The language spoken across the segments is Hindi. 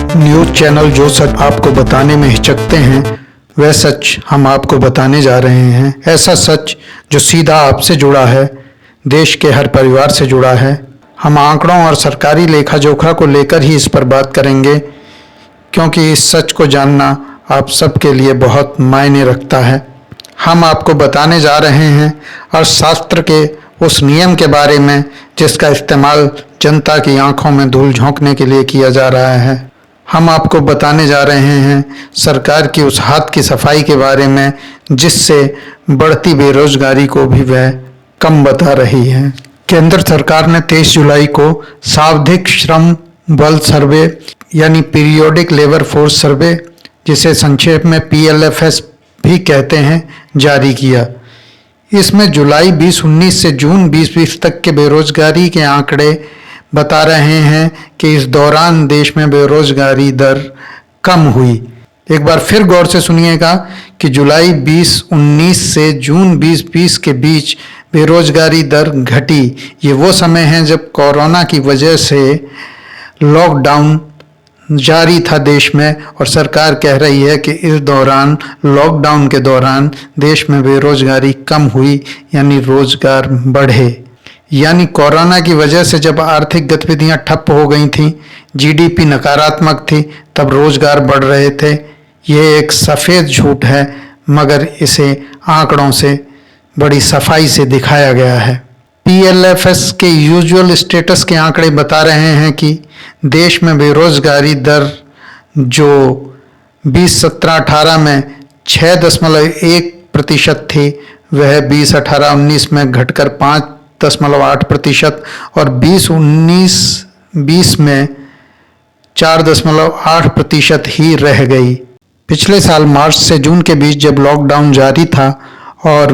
न्यूज चैनल जो सच आपको बताने में हिचकते हैं वह सच हम आपको बताने जा रहे हैं। ऐसा सच जो सीधा आपसे जुड़ा है, देश के हर परिवार से जुड़ा है। हम आंकड़ों और सरकारी लेखा जोखा को लेकर ही इस पर बात करेंगे, क्योंकि इस सच को जानना आप सबके लिए बहुत मायने रखता है। हम आपको बताने जा रहे हैं अर्थशास्त्र के उस नियम के बारे में जिसका इस्तेमाल जनता की आंखों में धूल झोंकने के लिए किया जा रहा है। हम आपको बताने जा रहे हैं सरकार की उस हाथ की सफाई के बारे में जिससे बढ़ती बेरोजगारी को भी वह कम बता रही है। केंद्र सरकार ने 23 जुलाई को सावधिक श्रम बल सर्वे यानी पीरियोडिक लेबर फोर्स सर्वे, जिसे संक्षेप में PLFS भी कहते हैं, जारी किया। इसमें जुलाई 2019 से जून 2020 तक के बेरोजगारी के आंकड़े बता रहे हैं कि इस दौरान देश में बेरोजगारी दर कम हुई। एक बार फिर गौर से सुनिएगा कि जुलाई 2019 से जून 2020 के बीच बेरोजगारी दर घटी। ये वो समय है जब कोरोना की वजह से लॉकडाउन जारी था देश में, और सरकार कह रही है कि इस दौरान, लॉकडाउन के दौरान देश में बेरोजगारी कम हुई, यानी रोजगार बढ़े। यानी कोरोना की वजह से जब आर्थिक गतिविधियां ठप हो गई थीं, GDP नकारात्मक थी, तब रोजगार बढ़ रहे थे। ये एक सफ़ेद झूठ है, मगर इसे आंकड़ों से बड़ी सफाई से दिखाया गया है। PLFS के यूजुअल स्टेटस के आंकड़े बता रहे हैं कि देश में बेरोजगारी दर जो 2017-18 में 6.1% थी, वह 2018-19 में घटकर 5.8% और 2019-20 में 4.8% ही रह गई। पिछले साल मार्च से जून के बीच जब लॉकडाउन जारी था और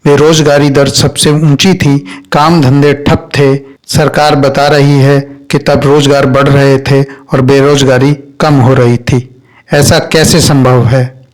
बेरोजगारी दर सबसे ऊंची थी, काम धंधे ठप थे, सरकार बता रही है कि तब रोजगार बढ़ रहे थे और बेरोजगारी कम हो रही थी। ऐसा कैसे संभव है?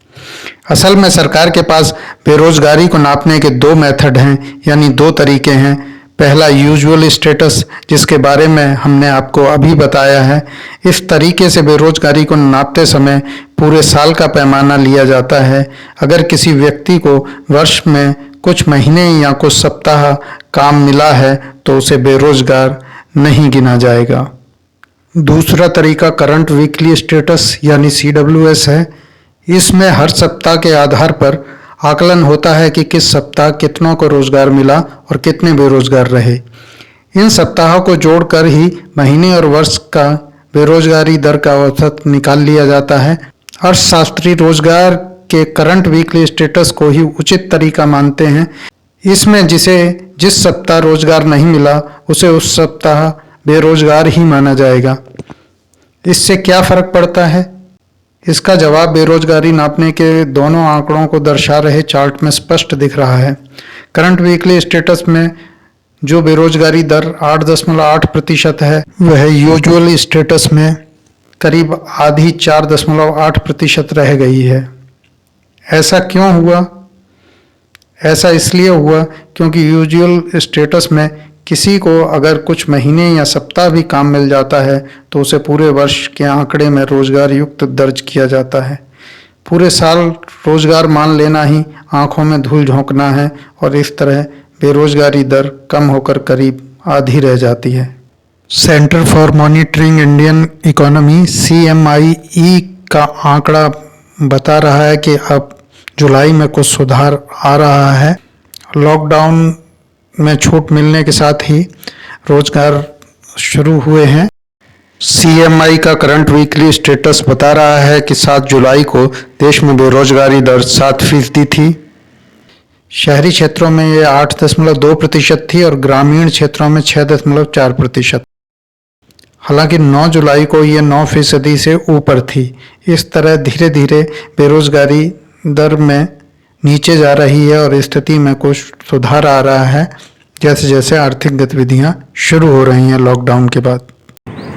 असल में सरकार के पास बेरोजगारी को नापने के 2 मेथड हैं, यानी 2 तरीके हैं। पहला यूजुअल स्टेटस, जिसके बारे में हमने आपको अभी बताया है। इस तरीके से बेरोजगारी को नापते समय पूरे साल का पैमाना लिया जाता है। अगर किसी व्यक्ति को वर्ष में कुछ महीने या कुछ सप्ताह काम मिला है तो उसे बेरोजगार नहीं गिना जाएगा। दूसरा तरीका करंट वीकली स्टेटस यानी CWS है। इसमें हर सप्ताह के आधार पर आकलन होता है कि किस सप्ताह कितनों को रोजगार मिला और कितने बेरोजगार रहे। इन सप्ताहों को जोड़कर ही महीने और वर्ष का बेरोजगारी दर का औसत निकाल लिया जाता है। अर्थशास्त्री रोजगार के करंट वीकली स्टेटस को ही उचित तरीका मानते हैं। इसमें जिस सप्ताह रोजगार नहीं मिला उसे उस सप्ताह बेरोजगार ही माना जाएगा। इससे क्या फर्क पड़ता है? इसका जवाब बेरोजगारी नापने के दोनों आंकड़ों को दर्शा रहे चार्ट में स्पष्ट दिख रहा है। करंट वीकली स्टेटस में जो बेरोजगारी दर 8.8% है, वह यूजुअल स्टेटस में करीब आधी 4.8% रह गई है। ऐसा क्यों हुआ? ऐसा इसलिए हुआ क्योंकि यूजुअल स्टेटस में किसी को अगर कुछ महीने या सप्ताह भी काम मिल जाता है तो उसे पूरे वर्ष के आंकड़े में रोजगार युक्त दर्ज किया जाता है। पूरे साल रोजगार मान लेना ही आंखों में धूल झोंकना है, और इस तरह बेरोजगारी दर कम होकर करीब आधी रह जाती है। Centre for monitoring Indian economy CMIE का आंकड़ा बता रहा है कि अब जुलाई में कुछ सुधार आ रहा है। लॉकडाउन में छूट मिलने के साथ ही रोजगार शुरू हुए हैं। CMI का करंट वीकली स्टेटस बता रहा है कि 7 जुलाई को देश में बेरोजगारी दर 7% थी। शहरी क्षेत्रों में ये 8.2% थी और ग्रामीण क्षेत्रों में 6.4%। हालांकि 9 जुलाई को ये 9% से ऊपर थी। इस तरह धीरे धीरे बेरोजगारी दर में नीचे जा रही है और स्थिति में कुछ सुधार आ रहा है जैसे जैसे आर्थिक गतिविधियां शुरू हो रही हैं लॉकडाउन के बाद।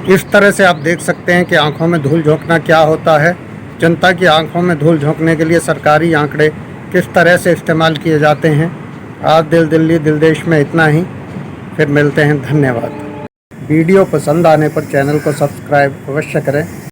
इस तरह से आप देख सकते हैं कि आंखों में धूल झोंकना क्या होता है। जनता की आंखों में धूल झोंकने के लिए सरकारी आंकड़े किस तरह से इस्तेमाल किए जाते हैं। आज दिल्ली दिल देश में इतना ही, फिर मिलते हैं। धन्यवाद। वीडियो पसंद आने पर चैनल को सब्सक्राइब अवश्य करें।